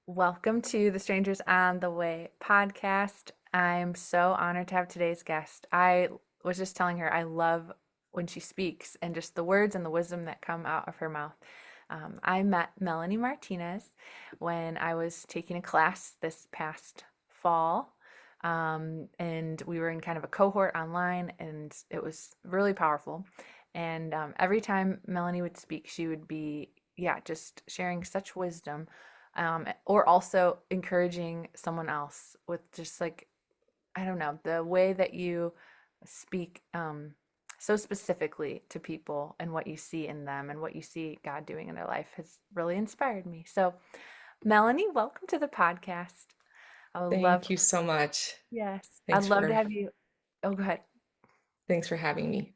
Welcome to the Strangers on the Way podcast. I'm so honored to have today's guest. I was just telling her I love when she speaks and just the words and the wisdom that come out of her mouth. I met Melanie Martinez when I was taking a class this past fall. And we were in kind of a cohort online, and it was really powerful. And every time Melanie would speak, she would be, yeah, just sharing such wisdom, or also encouraging someone else with just like, I don't know, the way that you speak so specifically to people and what you see in them and what you see God doing in their life has really inspired me. So, Melanie, welcome to the podcast. I would love, Thank you so much. yes, I'd Thanks love to for have you. Oh, go ahead. thanks for having me.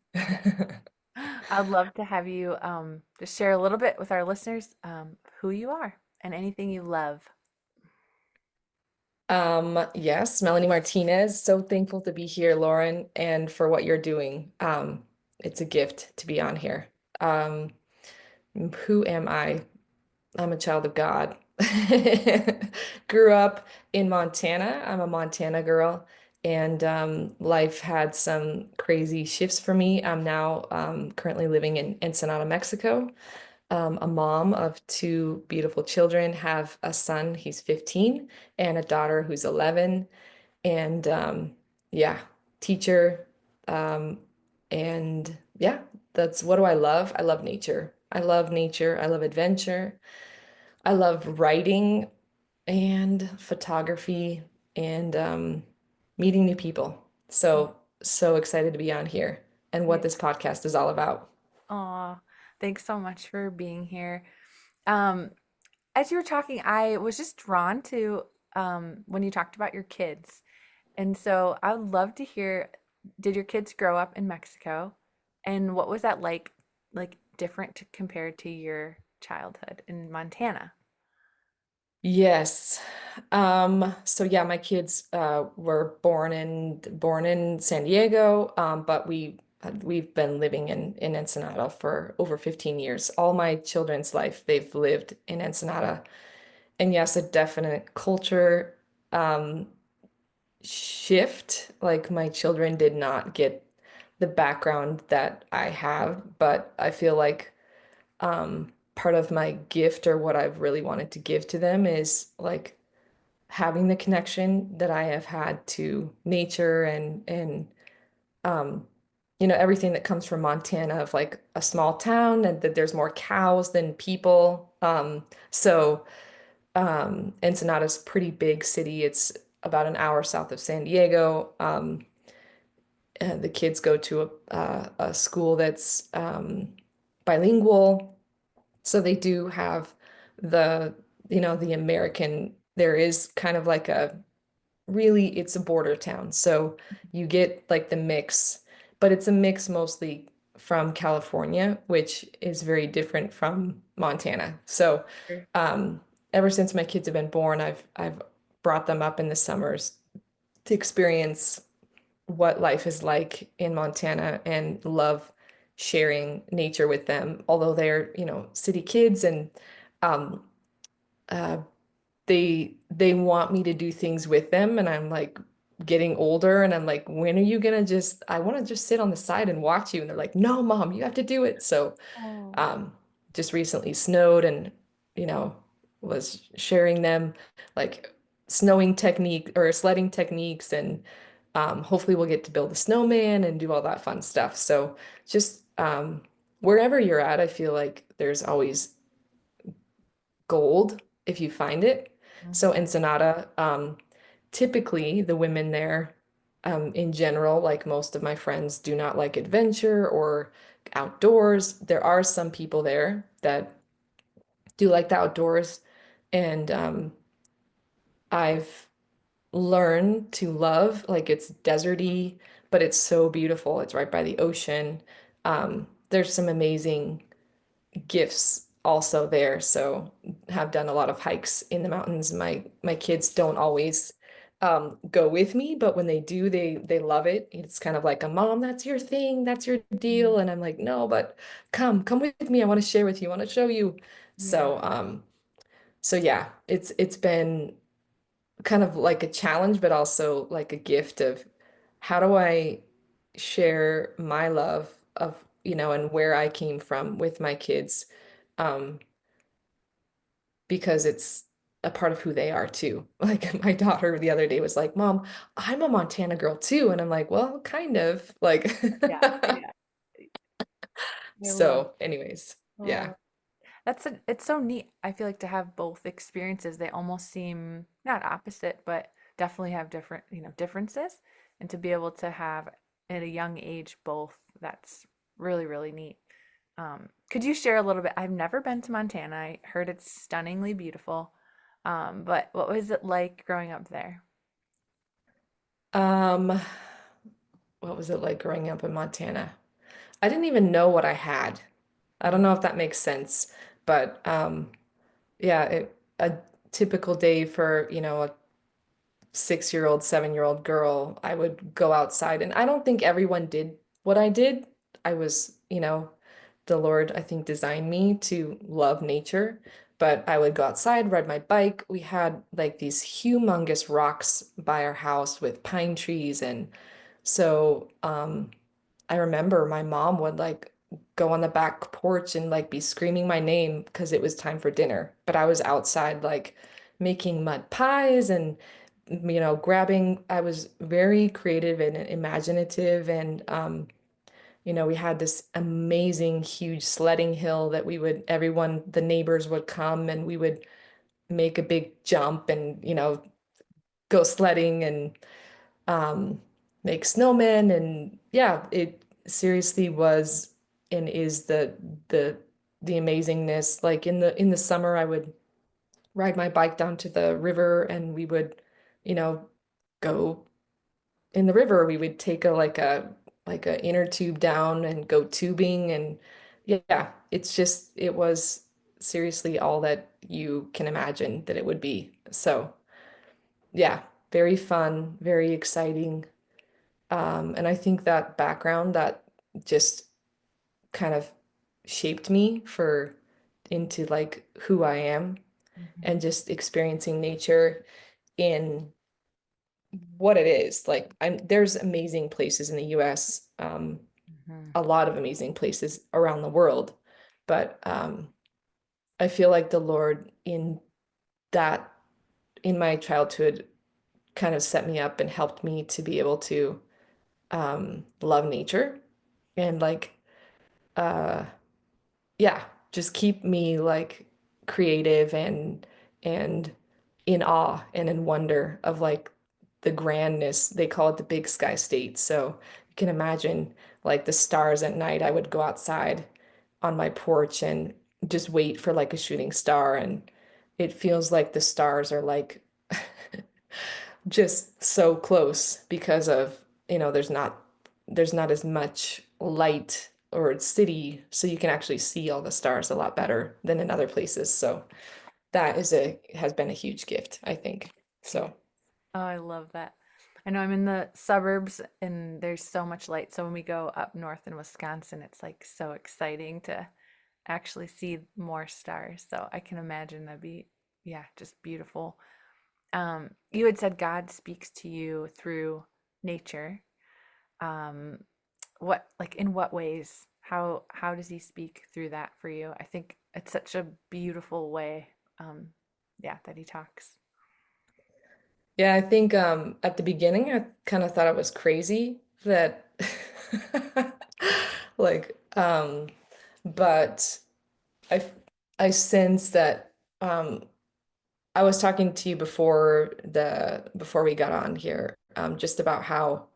I'd love to have you just share a little bit with our listeners who you are and anything you love. Yes, Melanie Martinez. So thankful to be here, Lauren, and for what you're doing. It's a gift to be on here. Um, who am I? I'm a child of God. Grew up in Montana. I'm a Montana girl, and life had some crazy shifts for me. I'm now currently living in Ensenada, Mexico. A mom of two beautiful children, have a son, he's 15, and a daughter who's 11. And yeah, teacher. Um, and yeah, that's what do I love? I love nature. I love nature. I love adventure. I love writing and photography and meeting new people. So excited to be on here and what Yeah. this podcast is all about. Aw, thanks so much for being here. Um, as you were talking, I was just drawn to when you talked about your kids. And so I would love to hear, did your kids grow up in Mexico? And what was that like different compared to your childhood in Montana? Yes. So yeah, my kids were born in San Diego, but we've been living in Ensenada for over 15 years. All my children's life, they've lived in Ensenada. And yes, a definite culture um shift. Like my children did not get the background that I have, but I feel like part of my gift or what I've really wanted to give to them is like having the connection that I have had to nature and um everything that comes from Montana of like a small town and that there's more cows than people. Ensenada's a pretty big city. It's about an hour south of San Diego. The kids go to a school that's bilingual. So they do have the, the American, there is kind of like it's a border town. So you get like the mix, but it's a mix mostly from California, which is very different from Montana. So Sure. um, ever since my kids have been born, I've brought them up in the summers to experience what life is like in Montana and love sharing nature with them, although they're, city kids and um, uh, they want me to do things with them and I'm like getting older and I'm like, when are you gonna just I want to just sit on the side and watch you. And they're like, no, mom, you have to do it. So Oh, um just recently snowed and you know was sharing them like snowing technique or sledding techniques and hopefully we'll get to build a snowman and do all that fun stuff. So just wherever you're at, I feel like there's always gold if you find it. So mhm. Ensenada, typically the women there, in general, like most of my friends, do not like adventure or outdoors. There are some people there that do like the outdoors, and I've learned to love, like it's deserty, but it's so beautiful. It's right by the ocean. There's some amazing gifts also there. So have done a lot of hikes in the mountains. My kids don't always go with me, but when they do, they love it. It's kind of like a mom, that's your thing, that's your deal. And I'm like, no, but come with me. I want to share with you. I want to show you. Yeah. So So yeah, it's been kind of like a challenge, but also like a gift of how do I share my love of, and where I came from with my kids, um, because it's a part of who they are too. Like my daughter the other day was like, "Mom, I'm a Montana girl too." And I'm like, "Well, kind of." Like Yeah, yeah. I love. so anyways, yeah. Oh, it's so neat. I feel like to have both experiences, they almost seem not opposite, but definitely have different, differences. And to be able to have at a young age both, that's really, really neat. Could you share a little bit? I've never been to Montana. I heard it's stunningly beautiful. But what was it like growing up there? Um, what was it like growing up in Montana? I didn't even know what I had. I don't Mm, know if that makes sense, but yeah, a typical day for, a 6-year-old, 7-year-old girl, I would go outside, and I don't think everyone did what I did. I was, the Lord, I think, designed me to love nature, but I would go outside, ride my bike. We had like these humongous rocks by our house with pine trees, and so I remember my mom would like go on the back porch and like be screaming my name because it was time for dinner. But I was outside like making mud pies and grabbing. I was very creative and imaginative, and we had this amazing huge sledding hill that we would everyone, the neighbors would come and we would make a big jump and go sledding and um, make snowmen, and yeah, it seriously was and is the the amazingness. Like in the summer, I would ride my bike down to the river, and we would, you know, go in the river. We would take a inner tube down and go tubing, and yeah, it was seriously all that you can imagine that it would be. So yeah, very fun, very exciting. And I think that background that just kind of shaped me for into like who I am, and mhm, just experiencing nature in what it is. Like there's amazing places in the US, mhm, a lot of amazing places around the world, but I feel like the Lord that in my childhood kind of set me up and helped me to be able to love nature and like uh yeah, just keep me like creative and in awe and in wonder of like the grandness. They call it the big sky state. So you can imagine like the stars at night. I would go outside on my porch and just wait for like a shooting star, and it feels like the stars are like just so close because of, there's not as much light or city, so you can actually see all the stars a lot better than in other places. So that has been a huge gift, I think. yeah. So Oh, I love that. I know I'm in the suburbs and there's so much light. So when we go up north in Wisconsin, it's like so exciting to actually see more stars. So I can imagine that'd be, yeah, just beautiful. You had said God speaks to you through nature. Um, like in what ways? How does he speak through that for you? I think it's such a beautiful way, um, yeah, that he talks. yeah, I think at the beginning I kind of thought it was crazy that like but I I sense that I was talking to you before we got on here, just about how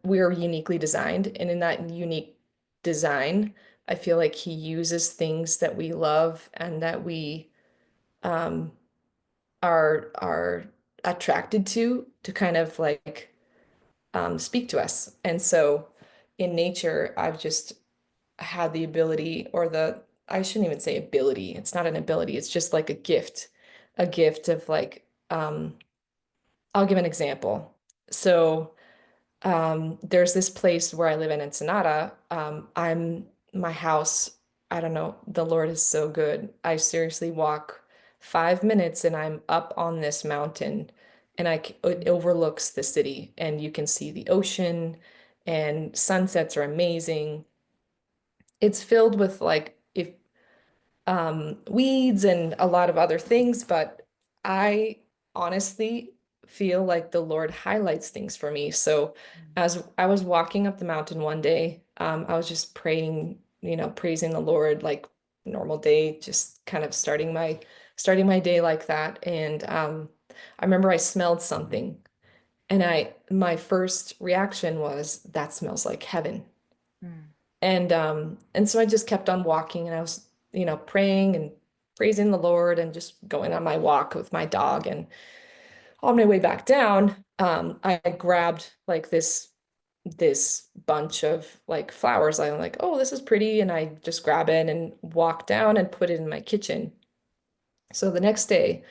we're uniquely designed, and in that unique design, I feel like he uses things that we love and that we um, are attracted to kind of like speak to us. And so in nature, I've just had the ability, or I shouldn't even say ability. It's not an ability. It's just like a gift of like, I'll give an example. So there's this place where I live in Ensenada. My house I don't know, the Lord is so good. I seriously walk 5 minutes and I'm up on this mountain and it overlooks the city and you can see the ocean and sunsets are amazing. It's filled with like if weeds and a lot of other things, but I honestly feel like the Lord highlights things for me. So as I was walking up the mountain one day, I was just praying, praising the Lord like normal day, just kind of starting my day like that. And I remember I smelled something, and I my first reaction was that smells like heaven. Mm. And so I just kept on walking and I was, praying and praising the Lord and just going on my walk with my dog. And on my way back down, I grabbed like this bunch of like flowers. I'm like, oh, this is pretty. And I just grab it and walk down and put it in my kitchen. So the next day,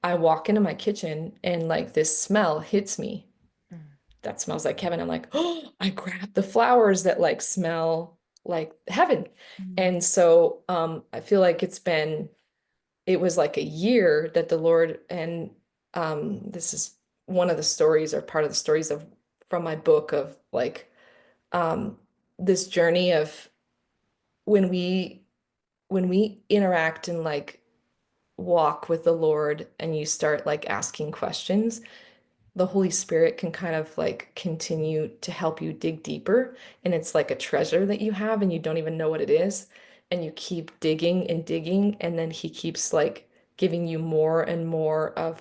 I walk into my kitchen and like this smell hits me. Mm. That smells like heaven. I'm like, oh, I grabbed the flowers that like smell like heaven. Mm. And so I feel like it was like a year that the Lord, and this is one of the stories or part of the stories of from my book of like um, this journey of when we when we interact and like walk with the Lord and you start like asking questions, the Holy Spirit can kind of like continue to help you dig deeper. And it's like a treasure that you have and you don't even know what it is. And you keep digging and digging. And then He keeps like giving you more and more of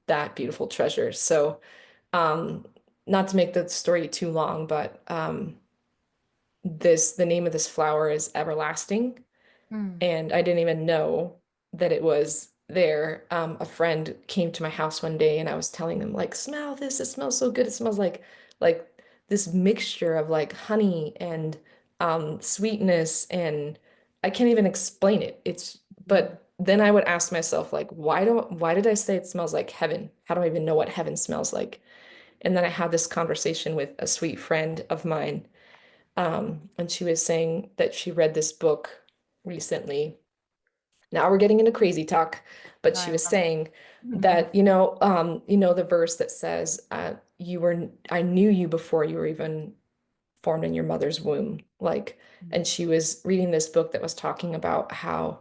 that beautiful treasure. So, um, not to make the story too long, but the name of this flower is everlasting, Mm. and I didn't even know that it was there. A friend came to my house one day and I was telling them like, smell this, it smells so good. It smells like this mixture of like honey and sweetness, and I can't even explain it. Mm. But then I would ask myself like, why did I say it smells like heaven? How do I even know what heaven smells like? And then I had this conversation with a sweet friend of mine, and she was saying that she read this book recently. Now we're getting into crazy talk, but she I was love saying it. that, the verse that says, I knew you before you were even formed in your mother's womb. Like, and she was reading this book that was talking about how,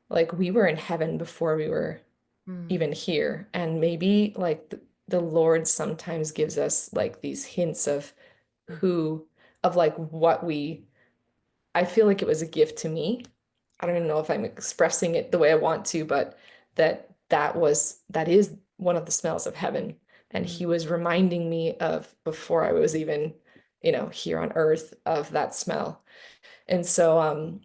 like, we were in heaven before we were Mm. even here. And maybe, like, the Lord sometimes gives us, like, these hints of Mm. like, what I feel like it was a gift to me. I don't even know if I'm expressing it the way I want to, but that is one of the smells of heaven. And Mm. He was reminding me of before I was even, here on earth of that smell. And so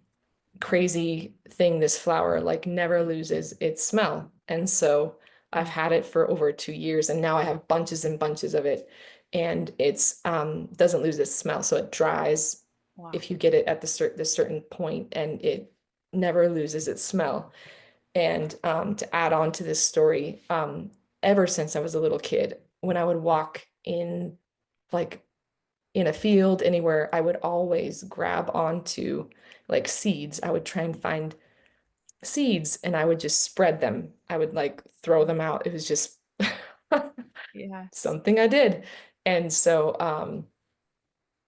crazy thing, this flower like never loses its smell. And so I've Mm. had it for over 2 years and now I have bunches and bunches of it. And it's doesn't lose its smell. So it dries Wow. if you get it at the certain point, and it never loses its smell. And to add on to this story, ever since I was a little kid, when I would walk in like in a field anywhere, I would always grab onto like seeds. I would try and find seeds and I would just spread them. I would like throw them out. It was just Yes. something I did. And so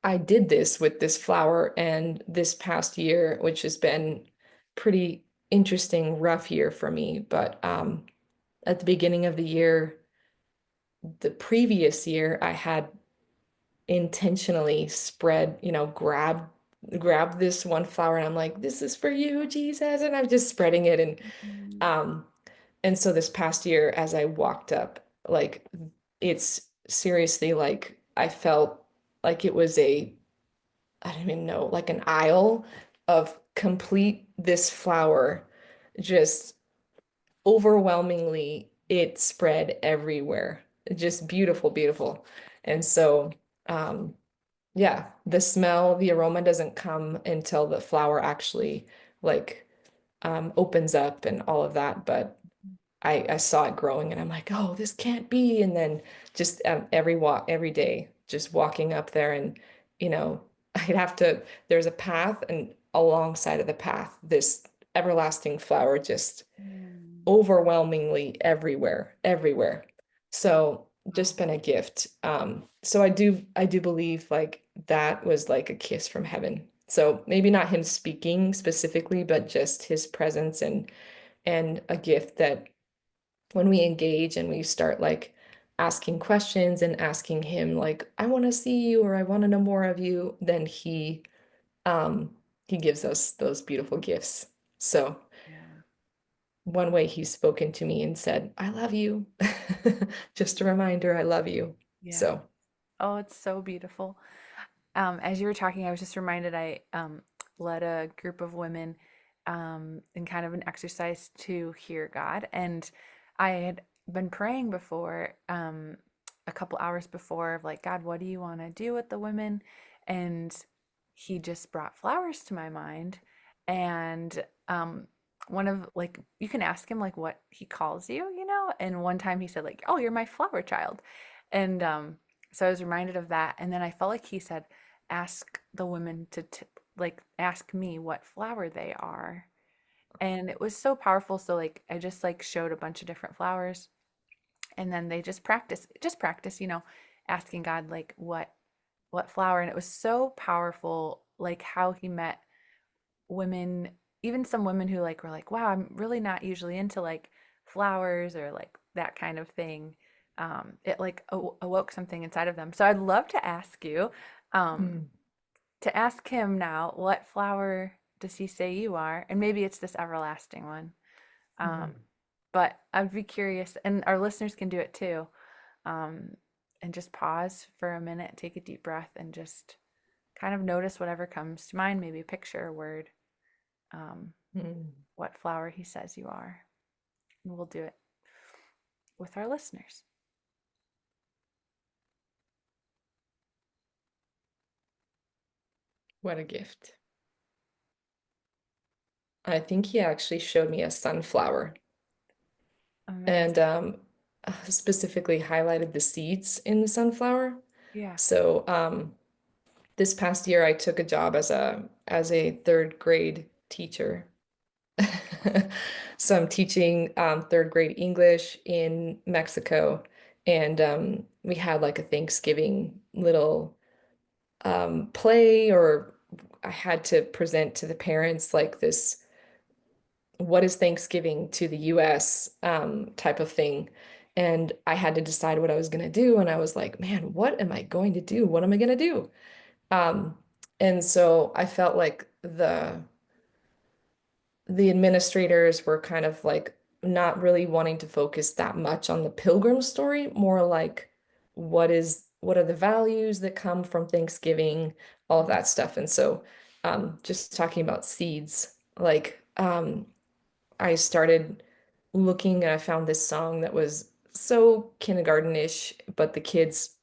I did this with this flower, and this past year, which has been pretty interesting, rough year for me. But at the beginning of the year, the previous year, I had intentionally spread, grab this one flower, and I'm like, this is for you, Jesus. And I'm just spreading it. Mm. Um, and so this past year, as I walked up, like it's seriously like I felt like it was I don't even know, like an aisle of complete this flower, just overwhelmingly, it spread everywhere. Just beautiful, beautiful. And so, um, yeah, the smell, the aroma doesn't come until the flower actually like opens up and all of that. But I saw it growing and I'm like, oh, this can't be. And then just every walk, every day, just walking up there and, I'd have to, there's a path and alongside of the path, this everlasting flower just Mm. overwhelmingly everywhere, everywhere. So Wow. just been a gift. So I do believe like that was like a kiss from heaven. So maybe not him speaking specifically, but just his presence and a gift that when we engage and we start like asking questions and asking him like, I want to see you or I want to know more of you, then um he gives us those beautiful gifts. So Yeah. one way he's spoken to me and said, I love you. Just a reminder, I love you. Yeah. So, Oh, it's so beautiful. As you were talking, I was just reminded I led a group of women in kind of an exercise to hear God. And I had been praying before, a couple hours before, of like, God, what do you want to do with the women? And he just brought flowers to my mind. And one of like, you can ask him like what he calls you, you know? And one time he said, like, oh, you're my flower child. And so I was reminded of that. And then I felt like he said, ask the women to like ask me what flower they are. And it was so powerful. So like I just like showed a bunch of different flowers and then they just practice, you know, asking God like what flower. And it was so powerful like how he met women, even some women who like were like, wow, I'm really not usually into like flowers or like that kind of thing. It like awoke something inside of them. So I'd love to ask you, um, mm, to ask him now, what flower does he say you are? And maybe it's this everlasting one. Um, mhm, but I'd be curious, and our listeners can do it too. Um, and just pause for a minute, take a deep breath, and just kind of notice whatever comes to mind, maybe a picture, a word, um, mm. what flower he says you are. And we'll do it with our listeners. What a gift. I think he actually showed me a sunflower and Amazing. specifically highlighted the seeds in the sunflower. Yeah. So this past year I took a job as a third grade teacher. So I'm teaching third grade English in Mexico, and we had like a Thanksgiving little play, or I had to present to the parents like this, what is Thanksgiving to the US type of thing. And I had to decide what I was going to do. And I was like, man, what am I going to do? What am I going to do? Um, and so I felt like the administrators were kind of like not really wanting to focus that much on the pilgrim story, more like what are the values that come from Thanksgiving, all of that stuff. And so just talking about seeds, like I started looking and I found this song that was so kindergarten-ish, but the kids,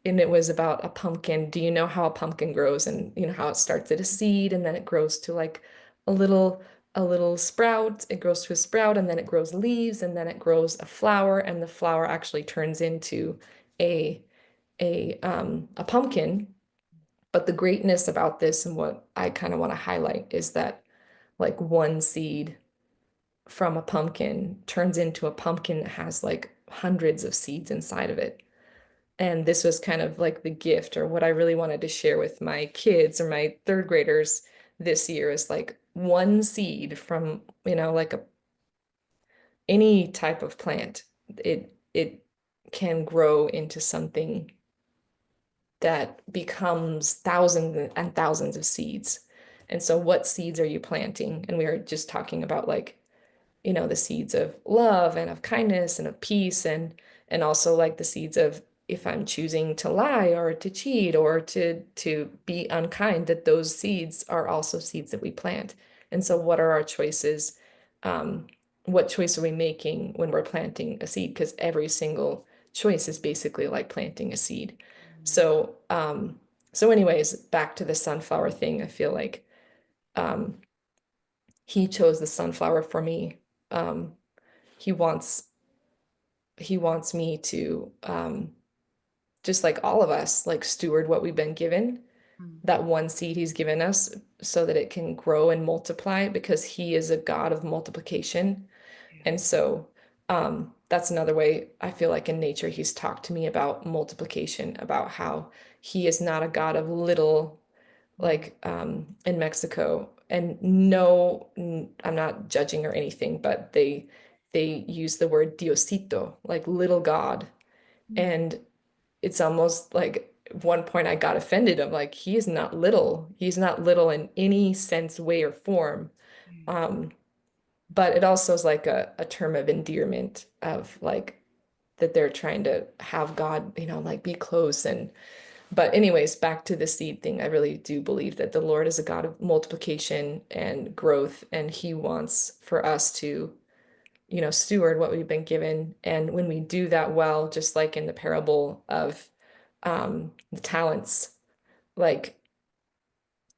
and it was about a pumpkin. Do you know how a pumpkin grows? And you know how it starts at a seed and then it grows to like a little a little sprout. It grows to a sprout and then it grows leaves and then it grows a flower and the flower actually turns into a a pumpkin. But the greatness about this and what I kind of want to highlight is that like one seed from a pumpkin turns into a pumpkin that has like hundreds of seeds inside of it. And this was kind of like the gift or what I really wanted to share with my kids or my third graders this year is like one seed from, like any type of plant. It can grow into something that becomes thousands and thousands of seeds. And so what seeds are you planting? And we were just talking about like the seeds of love and of kindness and of peace and also like the seeds of if I'm choosing to lie or to cheat or to be unkind, that those seeds are also seeds that we plant. And so what are our choices? Um, what choice are we making when we're planting a seed? Because every single choice is basically like planting a seed. So so anyways, back to the sunflower thing, I feel like um he chose the sunflower for me. Um, he wants he wants me to just like all of us, like steward what we've been given Mm. that one seed he's given us so that it can grow and multiply because he is a God of multiplication. Yeah. And so that's another way I feel like in nature he's talked to me about multiplication, about how he is not a God of little, Mm. like in Mexico. And no, I'm not judging or anything, but they use the word Diosito, like little God. Mm. And it's almost like at one point I got offended. I'm like, he is not little. He's not little in any sense, way, or form. Yeah. Um, but it also is like a term of endearment of like that they're trying to have God, like be close. But anyways, back to the seed thing. I really do believe that the Lord is a God of multiplication and growth, and he wants for us to, steward what we've been given. And when we do that well, just like in the parable of the talents, like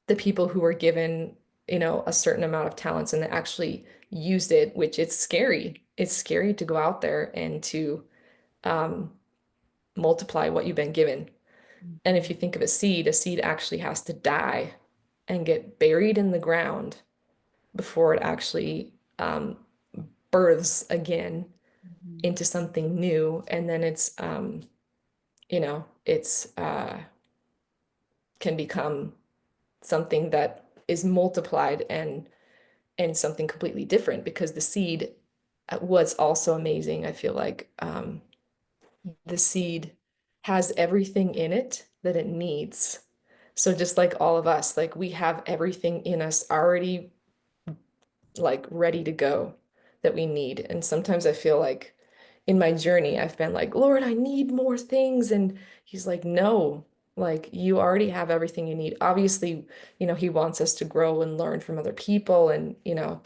the people who were given, a certain amount of talents and they actually used it, which it's scary. It's scary to go out there and to um, multiply what you've been given. And if Mhm. you think of a seed actually has to die and get buried in the ground before it actually births again Mhm. into something new. And then it's can become something that is multiplied and something completely different because the seed was also amazing. I feel like the seed has everything in it that it needs. So just like all of us, like we have everything in us already like ready to go that we need. And sometimes I feel like in my journey, I've been like, Lord, I need more things. And he's like, no, like you already have everything you need. Obviously, he wants us to grow and learn from other people and, Mhm.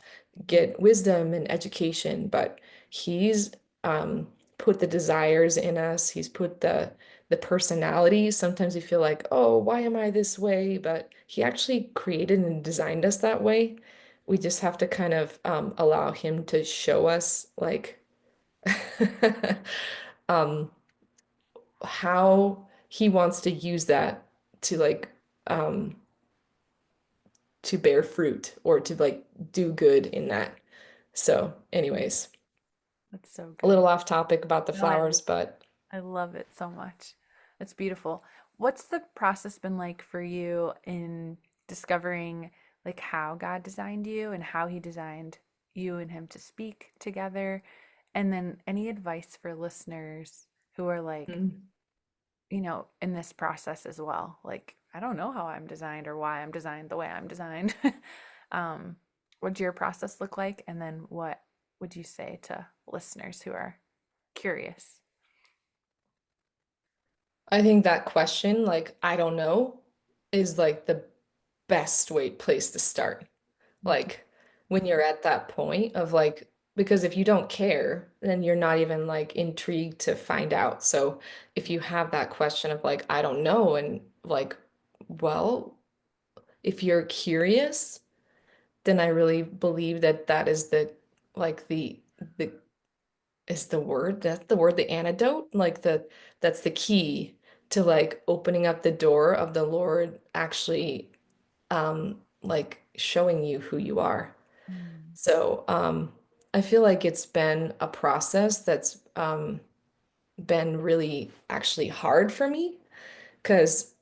get wisdom and education, but he's put the desires in us. He's put the personality. Sometimes we feel like, oh, why am I this way? But he actually created and designed us that way. We just have to kind of allow him to show us like um, how he wants to use that to like um, to bear fruit or to like do good in that. So, anyways, That's so a good. little off topic about the No, I flowers, but I love it so much. It's beautiful. What's the process been like for you in discovering like how God designed you and how he designed you and him to speak together? And then any advice for listeners who are like, mm, in this process as well? Like, I don't know how I'm designed or why I'm designed the way I'm designed. um, what'd your process look like? And then what would you say to listeners who are curious? I think that question, like, I don't know, is like the best way place to start. Mhm. Like when you're at that point of like, because if you don't care, then you're not even like intrigued to find out. So if you have that question of like, I don't know, and like, well, if you're curious, then I really believe that that is like the is the word, that's the word, the antidote, like that's the key to like opening up the door of the Lord actually like showing you who you are. Mm. So I feel like it's been a process that's been really actually hard for me because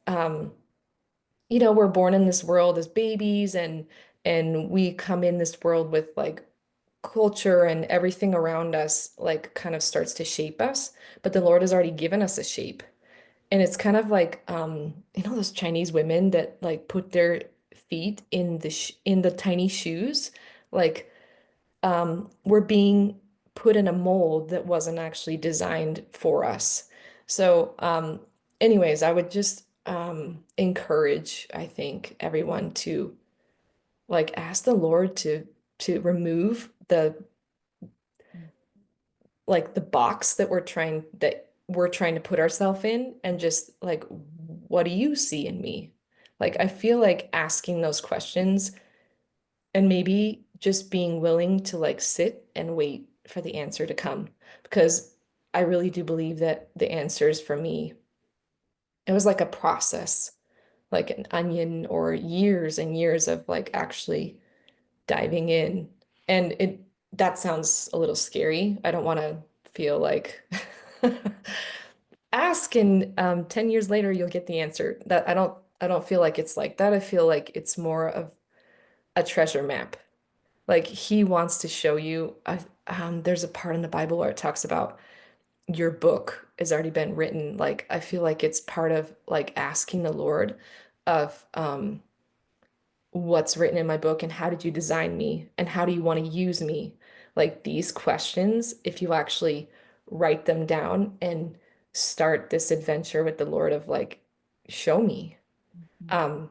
we're born in this world as babies and we come in this world with like culture and everything around us like kind of starts to shape us, but the Lord has already given us a shape. And it's kind of like those Chinese women that like put their feet in the tiny shoes, like we're being put in a mold that wasn't actually designed for us. So, anyways, I would just encourage, I think, everyone to like ask the Lord to remove the Mm. like the box that we're trying to put ourselves in and just like, what do you see in me? Like, I feel like asking those questions and maybe just being willing to like sit and wait for the answer to come because I really do believe that the answers for me, it was like a process like an onion, or years and years of like actually diving in. And it that sounds a little scary. I don't want to feel like ask and 10 years later you'll get the answer. That I don't feel like it's like that. I feel like it's more of a treasure map. Like he wants to show you there's a part in the Bible where it talks about your book has already been written. Like I feel like it's part of like asking the Lord of what's written in my book and how did you design me and how do you want to use me? Like these questions, if you actually write them down and start this adventure with the Lord of like, show me. Mhm. Um,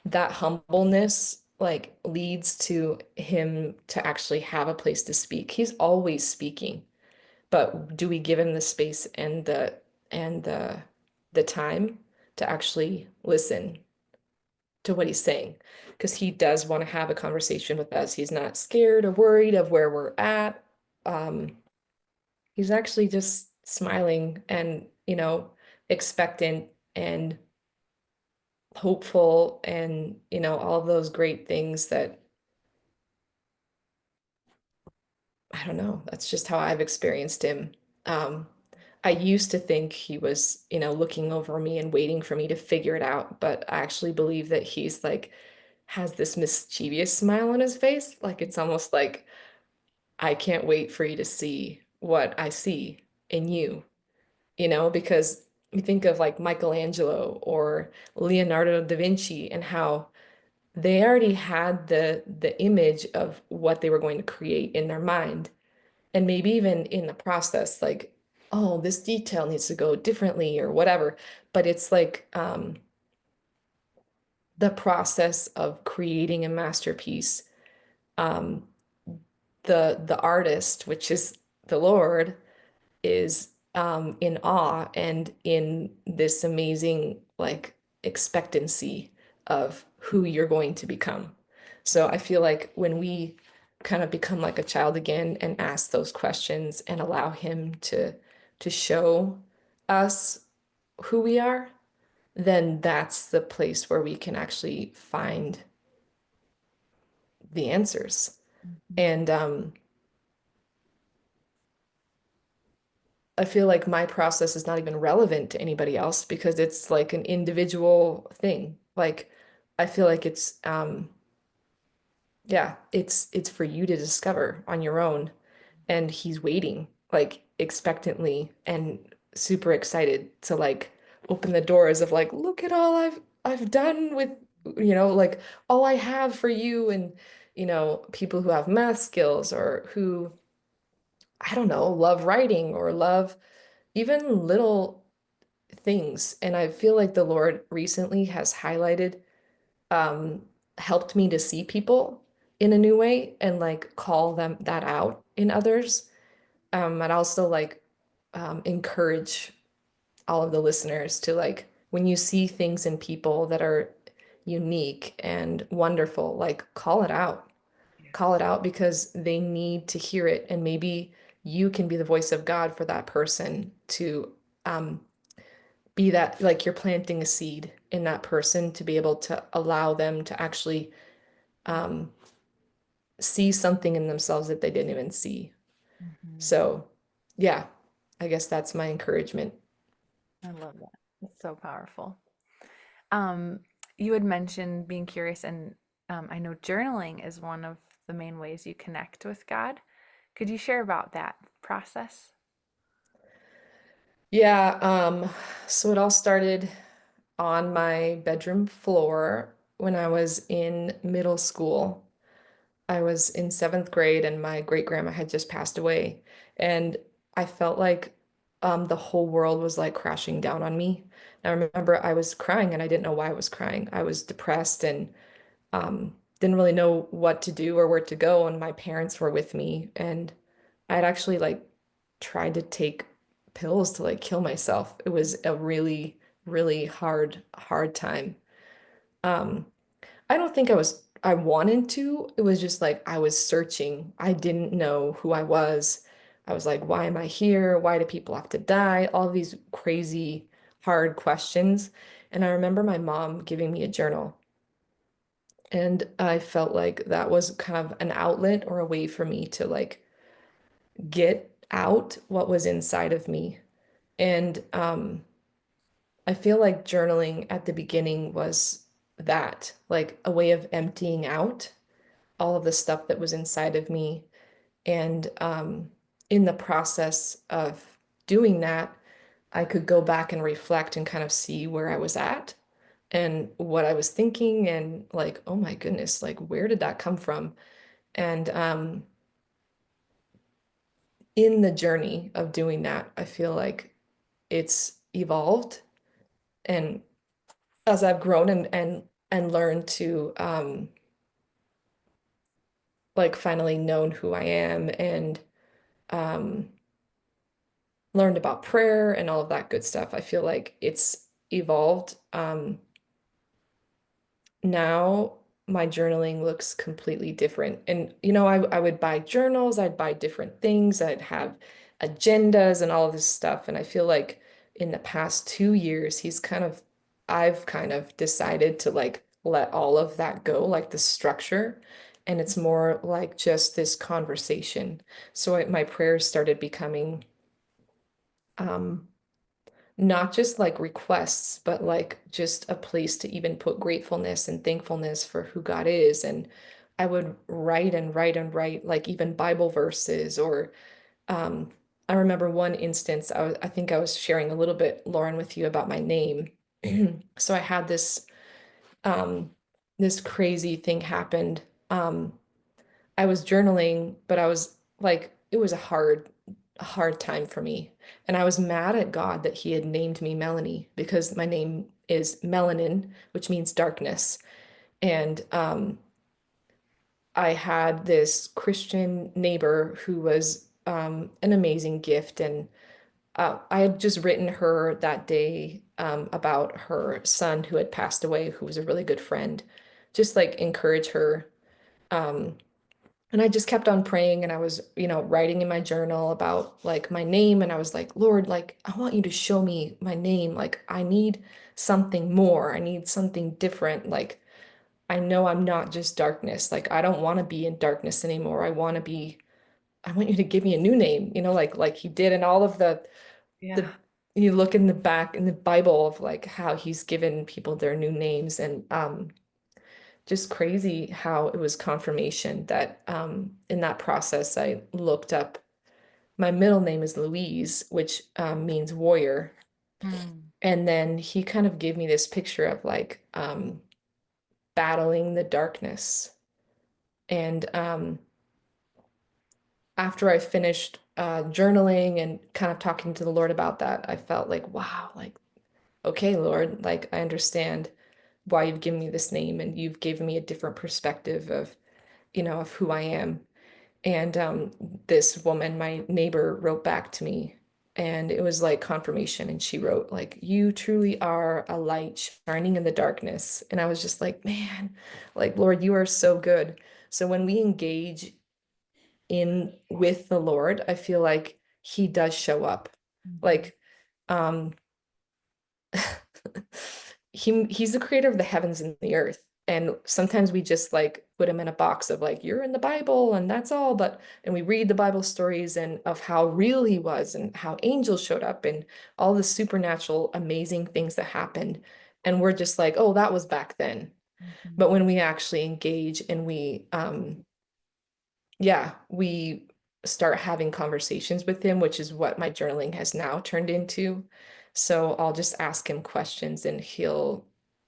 that humbleness like leads to him to actually have a place to speak. He's always speaking, but do we give him the space and the time to actually listen to what he's saying? Because he does want to have a conversation with us. He's not scared or worried of where we're at. Um, he's actually just smiling and, expectant and hopeful and, all those great things that I don't know. That's just how I've experienced him. Um, I used to think he was, looking over me and waiting for me to figure it out, but I actually believe that he's like has this mischievous smile on his face. Like it's almost like I can't wait for you to see what I see in you, because you think of like Michelangelo or Leonardo da Vinci and how they already had the image of what they were going to create in their mind. And maybe even in the process, like, oh, this detail needs to go differently or whatever. But it's like the process of creating a masterpiece. Um, the artist, which is the Lord, is in awe and in this amazing like expectancy of who you're going to become. So I feel like when we kind of become like a child again and ask those questions and allow him to show us who we are, then that's the place where we can actually find the answers. Mhm. And I feel like my process is not even relevant to anybody else because it's like an individual thing. Like I feel like it's yeah, it's for you to discover on your own. And he's waiting like expectantly and super excited to like open the doors of like, look at all I've done with, like all I have for you and people who have math skills or who I don't know, love writing or love even little things. And I feel like the Lord recently has highlighted, um, helped me to see people in a new way and like call them that out in others. And also like encourage all of the listeners to like when you see things in people that are unique and wonderful, like call it out. Call it Yes. out because they need to hear it. And maybe you can be the voice of God for that person to um, be that like you're planting a seed in that person to be able to allow them to actually um, see something in themselves that they didn't even see. Mhm. So, yeah, I guess that's my encouragement. I love that. It's so powerful. Um, you had mentioned being curious, and I know journaling is one of the main ways you connect with God. Could you share about that process? Yeah, so it all started on my bedroom floor when I was in middle school. I was in seventh grade and my great grandma had just passed away. And I felt like the whole world was like crashing down on me. And I remember I was crying and I didn't know why I was crying. I was depressed and didn't really know what to do or where to go. And my parents were with me. And I'd actually like tried to take pills to like kill myself. It was a really, really hard time. Um, I don't think I wanted to. It was just like I was searching. I didn't know who I was. I was like, why am I here? Why do people have to die? All these crazy, hard questions. And I remember my mom giving me a journal. And I felt like that was kind of an outlet or a way for me to like get out what was inside of me. And I feel like journaling at the beginning was that, like a way of emptying out all of the stuff that was inside of me. And in the process of doing that, I could go back and reflect and kind of see where I was at and what I was thinking and like, oh my goodness, like where did that come from? And in the journey of doing that, I feel like it's evolved. And as I've grown and learned to like finally known who I am and um learned about prayer and all of that good stuff, I feel like it's evolved. Now my journaling looks completely different. And, I would buy journals, I'd buy different things, I'd have agendas and all of this stuff. And I feel like in the past 2 years, I've kind of decided to like let all of that go, like the structure. And it's more like just this conversation. So my prayers started becoming, um, not just like requests, but like just a place to even put gratefulness and thankfulness for who God is. And I would write and write and write, like even Bible verses, or um, I remember one instance, I think I was sharing a little bit, Lauren, with you about my name. So I had um, this crazy thing happened. Um, I was journaling, but I was like, it was a hard time for me. And I was mad at God that he had named me Melanie because my name is melanin, which means darkness. And I had this Christian neighbor who was an amazing gift. And I had just written her that day about her son who had passed away, who was a really good friend, just like encourage her. Um, And I just kept on praying and I was, writing in my journal about like my name. And I was like, Lord, like, I want you to show me my name. Like, I need something more. I need something different. Like, I know I'm not just darkness. Like, I don't want to be in darkness anymore. I want you to give me a new name, like he did in all of the, Yeah. you look in the back in the Bible of like how he's given people their new names. And just crazy how it was confirmation that in that process, I looked up my middle name is Louise, which means warrior. Mm. And then he kind of gave me this picture of like battling the darkness. And after I finished journaling and kind of talking to the Lord about that, I felt like, wow, like, okay, Lord, like I understand why you've given me this name and you've given me a different perspective of, of who I am. And this woman, my neighbor, wrote back to me, and it was like confirmation. And she wrote, like, you truly are a light shining in the darkness. And I was just like, man, like, Lord, you are so good. So when we engage in with the Lord, I feel like he does show up. Mhm. Like, um, he's the creator of the heavens and the earth. And sometimes we just like put him in a box of like, you're in the Bible and that's all. And we read the Bible stories and of how real he was and how angels showed up and all the supernatural, amazing things that happened. And we're just like, oh, that was back then. Mhm. But when we actually engage and yeah, we start having conversations with him, which is what my journaling has now turned into. So I'll just ask him questions and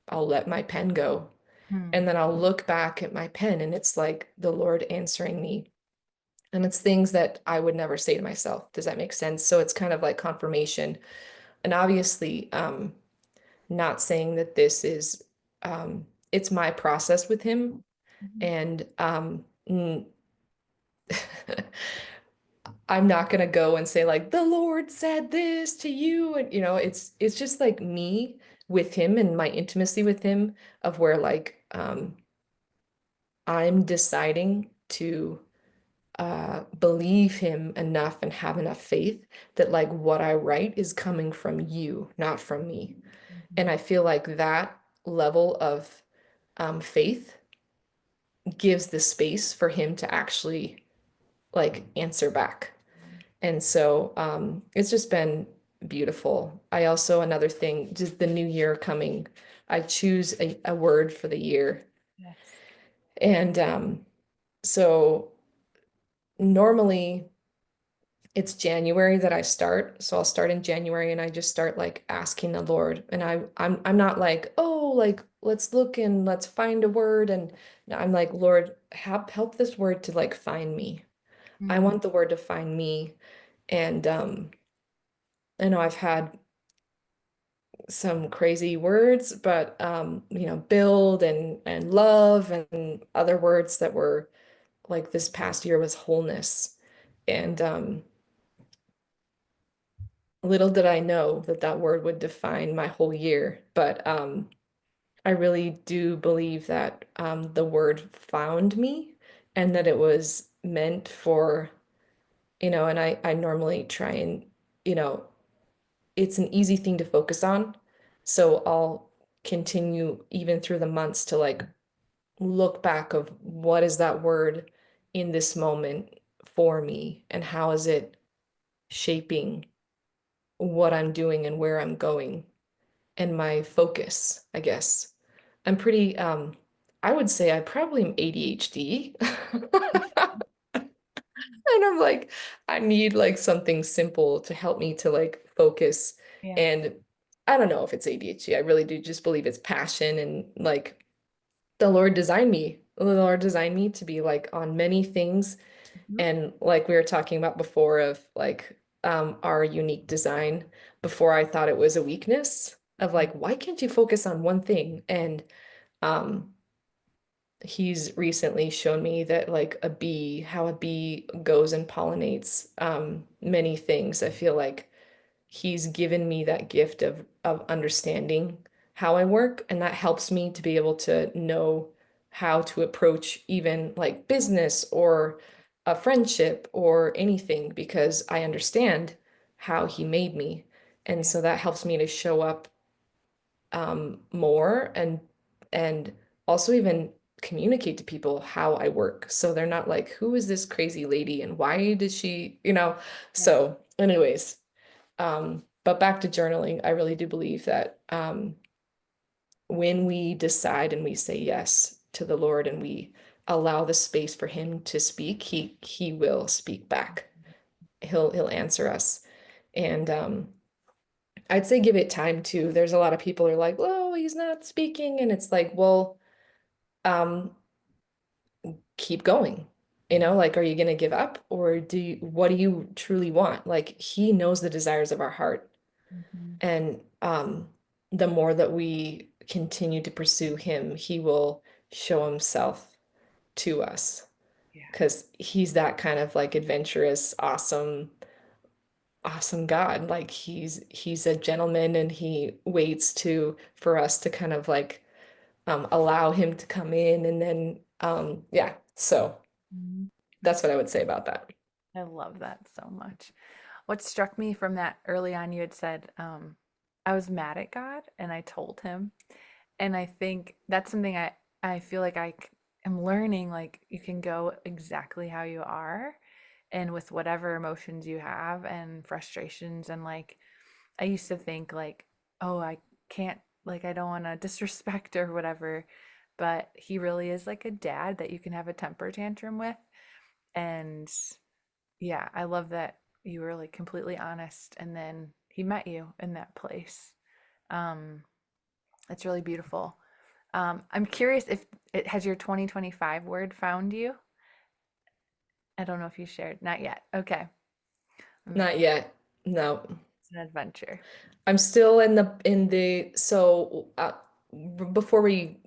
I'll let my pen go. And Hmm. then I'll look back at my pen and it's like the Lord answering me. And it's things that I would never say to myself. Does that make sense? So it's kind of like confirmation. And obviously, not saying that this is, it's my process with him. Mhm. And I'm not gonna go and say like the Lord said this to you, and it's just like me with him and my intimacy with him of where like I'm deciding to believe him enough and have enough faith that like what I write is coming from you, not from me. And I feel like that level of faith gives the space for him to actually like answer back. And so it's just been beautiful. I also, another thing, just the new year coming, I choose a word for the year. Yes. And so normally it's January that I start. So I'll start in January and I just start like asking the Lord. And I'm not like, oh, like let's look and let's find a word. And no, I'm like, Lord, help this word to like find me. I Mm, want the word to find me. And I know I've had some crazy words, but build and love and other words that were like this past year was wholeness. And little did I know that that word would define my whole year. But I really do believe that the word found me and that it was meant for, and I normally try and, you know, it's an easy thing to focus on. So I'll continue even through the months to like look back of what is that word in this moment for me and how is it shaping what I'm doing and where I'm going and my focus, I guess. I'm pretty, I would say I probably am ADHD. And I'm like, I need like something simple to help me to like focus. yeah. And I don't know if it's ADHD. I really do just believe it's passion and like the Lord designed me. The Lord designed me to be like on many things. Mhm. And like we were talking about before of like our unique design, before I thought it was a weakness of Mhm. like, why can't you focus on one thing? And um he's recently shown me that like how a bee goes and pollinates many things. I feel like he's given me that gift of understanding how I work, and that helps me to be able to know how to approach even like business or a friendship or anything because I understand how he made me. And Yeah. so that helps me to show up more and also even communicate to people how I work. So they're not like, who is this crazy lady and why did she, you know? Yeah. So anyways, but back to journaling, I really do believe that when we decide and we say yes to the Lord and we allow the space for him to speak, he will speak back. He'll answer us. And I'd say give it time too. There's a lot of people who are like, "Oh, he's not speaking," and it's like, well, um, keep going. Like, are you gonna give up, or what do you truly want? Like, he knows the desires of our heart, Mhm. and the more that we continue to pursue him, he will show himself to us Yeah. because he's that kind of like adventurous, awesome God. Like he's a gentleman and he waits to for us to kind of like allow him to come in and then yeah. So Mhm. that's That's what I would say about that. I love that so much. What struck me from that early on, you had said, I was mad at God and I told him. And I think that's something I feel like am learning. Like you can go exactly how you are and with whatever emotions you have and frustrations. And like I used to think like, oh, I can't, like, I don't want to disrespect or whatever. But he really is like a dad that you can have a temper tantrum with. And yeah, I love that you were like completely honest and then he met you in that place. Um, it's really beautiful. I'm curious if it has your 2025 word found you. I don't know if you shared. Not yet. Okay. Not yet. No. It's an adventure. I'm still in the so before we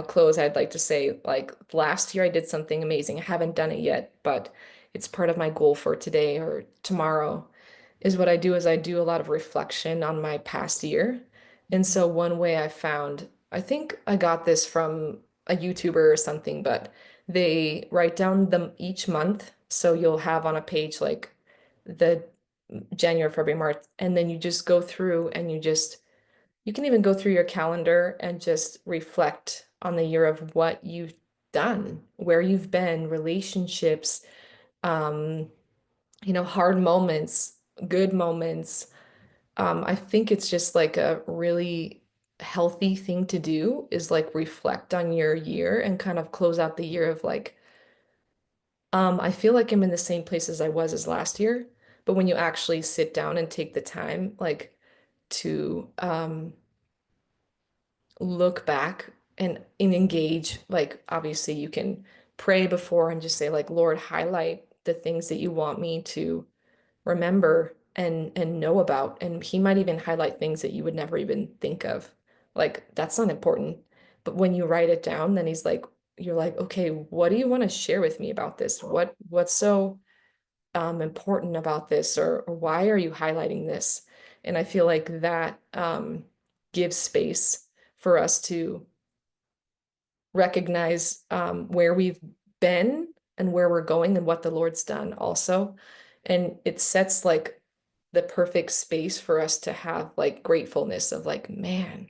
close, I'd like to say like last year I did something amazing. I haven't done it yet, but it's part of my goal for today or tomorrow is what I do is I do a lot of reflection on my past year. And Mhm. so one way I found, I think I got this from a YouTuber or something, but they write down them each month. So you'll have on a page like the January, February, March, and then you just go through and you just you can even go through your calendar and just reflect on the year of what you've done, where you've been, relationships, um, hard moments, good moments. I think it's just like a really healthy thing to do is like reflect on your year and kind of close out the year of like, I feel like I'm in the same place as I was as last year, but when you actually sit down and take the time, like to look back and engage, like obviously you can pray before and just say like, Lord, highlight the things that you want me to remember and know about. And he might even highlight things that you would never even think of. Like that's not important. But when you write it down, then he's like, you're like, okay, what do you want to share with me about this? What's so important about this, or why are you highlighting this? And I feel like that gives space for us to recognize where we've been and where we're going and what the Lord's done also. And it sets like the perfect space for us to have like gratefulness of like, man,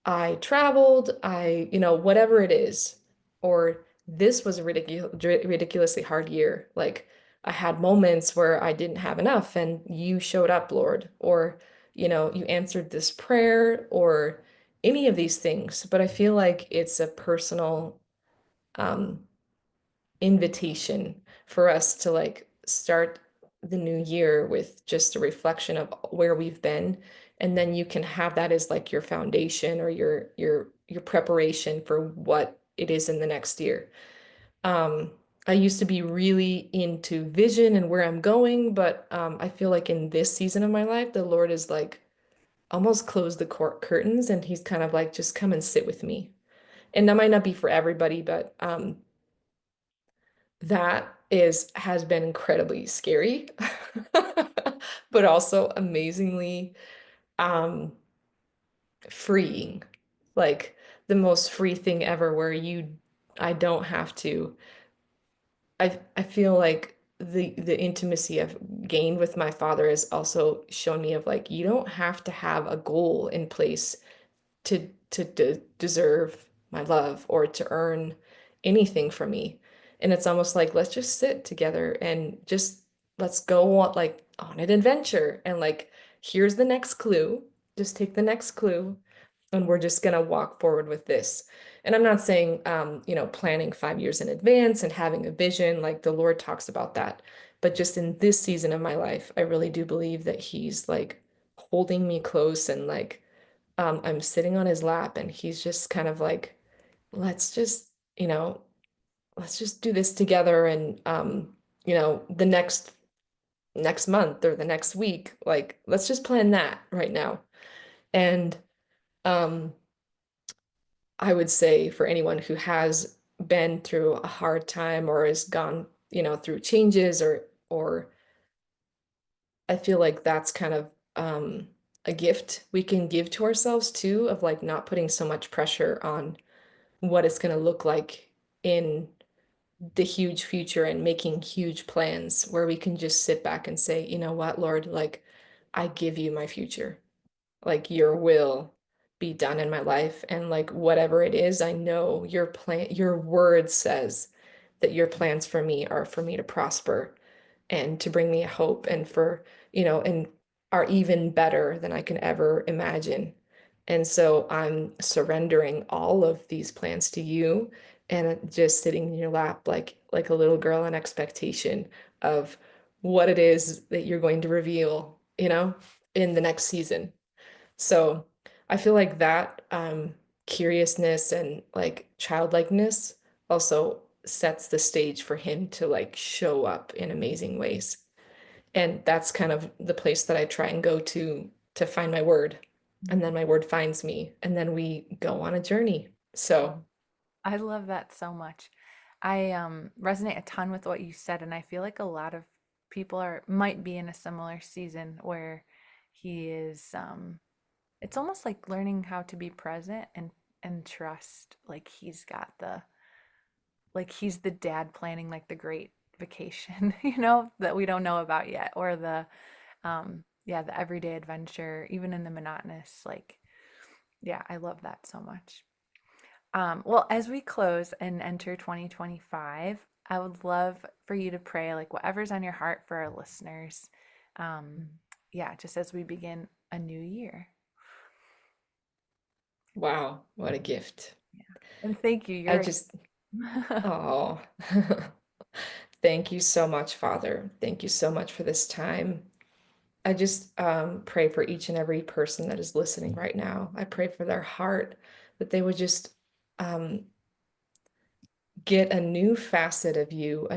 I traveled, whatever it is, or this was a ridiculously hard year. Like I had moments where I didn't have enough and you showed up, Lord, or, you answered this prayer or any of these things. But I feel like it's a personal um, invitation for us to like start the new year with just a reflection of where we've been, and then you can have that as like your foundation or your preparation for what it is in the next year. um I used to be really into vision and where I'm going, but I feel like in this season of my life the Lord is like almost closed the curtains, and he's kind of like, just come and sit with me. And that might not be for everybody, but that is has been incredibly scary, but also amazingly um freeing. Like the most free thing ever where I don't have to. I feel like the intimacy I've gained with my father has also shown me of like you don't have to have a goal in place to deserve my love or to earn anything from me. And it's almost like let's just sit together and just let's go on like on an adventure, and like here's the next clue. Just take the next clue and we're just gonna walk forward with this. And I'm not saying planning 5 years in advance and having a vision, like the Lord talks about that. But just in this season of my life, I really do believe that He's like holding me close, and like I'm sitting on his lap and he's just kind of like, let's just, let's just do this together. And, the next month or the next week, like, let's just plan that right now. And um, I would say for anyone who has been through a hard time or has gone, through changes, or I feel like that's kind of a gift we can give to ourselves too, of like not putting so much pressure on what it's going to look like in the huge future and making huge plans where we can just sit back and say, you know what, Lord, like I give you my future. Like your will be done in my life. And like whatever it is, I know your word says that your plans for me are for me to prosper and to bring me a hope, and and are even better than I can ever imagine. And so I'm surrendering all of these plans to you and just sitting in your lap like a little girl in expectation of what it is that you're going to reveal, in the next season. So I feel like that curiousness and like childlikeness also sets the stage for him to like show up in amazing ways. And that's kind of the place that I try and go to find my word. And then my word finds me, and then we go on a journey. So, I love that so much. I resonate a ton with what you said, and I feel like a lot of people are might be in a similar season where he is it's almost like learning how to be present and trust like he's the dad planning like the great vacation, that we don't know about yet, or the yeah, the everyday adventure, even in the monotonous, like Yeah, I love that so much. Well, as we close and enter 2025, I would love for you to pray like whatever's on your heart for our listeners. Um, yeah, just as we begin a new year. Wow, what a gift. Yeah. And thank you. I You're just, oh, thank you so much, Father. Thank you so much for this time. I just pray for each and every person that is listening right now. I pray for their heart that they would just um, get a new facet of you,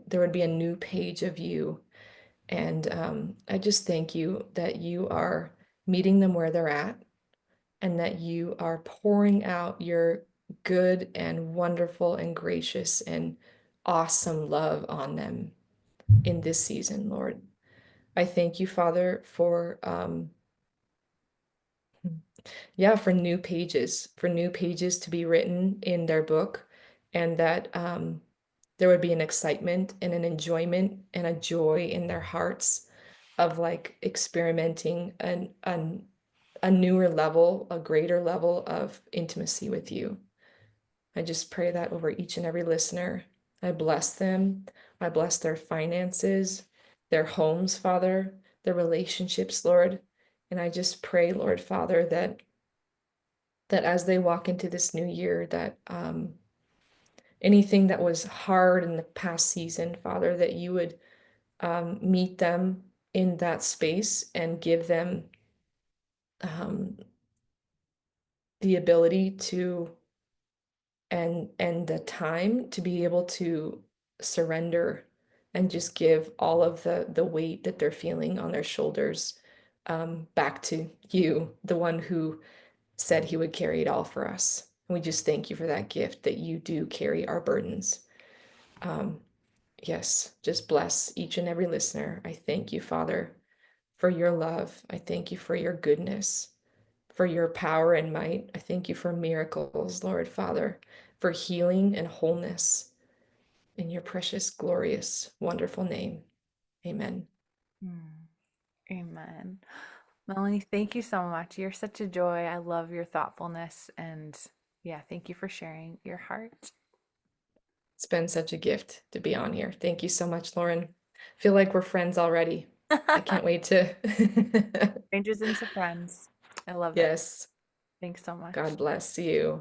there would be a new page of you. And I just thank you that you are meeting them where they're at and that you are pouring out your good and wonderful and gracious and awesome love on them in this season, Lord. I thank you, Father, for yeah, for new pages to be written in their book, and that there would be an excitement and an enjoyment and a joy in their hearts of like experimenting a newer level, a greater level of intimacy with you. I just pray that over each and every listener. I bless them. I bless their finances, their homes, Father, their relationships, Lord. And I just pray, Lord Father, that as they walk into this new year, that anything that was hard in the past season, Father, that you would meet them in that space and give them um, the ability to and the time to be able to surrender and just give all of the weight that they're feeling on their shoulders back to you, the one who said he would carry it all for us. And we just thank you for that gift that you do carry our burdens. Um, yes, just bless each and every listener. I thank you, Father, for your love. I thank you for your goodness, for your power and might. I thank you for miracles, Lord Father, for healing and wholeness in your precious, glorious, wonderful name. Amen. Mm, amen. Melanie, thank you so much. You're such a joy. I love your thoughtfulness. And yeah, thank you for sharing your heart. It's been such a gift to be on here. Thank you so much, Lauren. I feel like we're friends already. I can't wait to. Strangers into friends. I love it. Yes. Thanks so much. God bless you.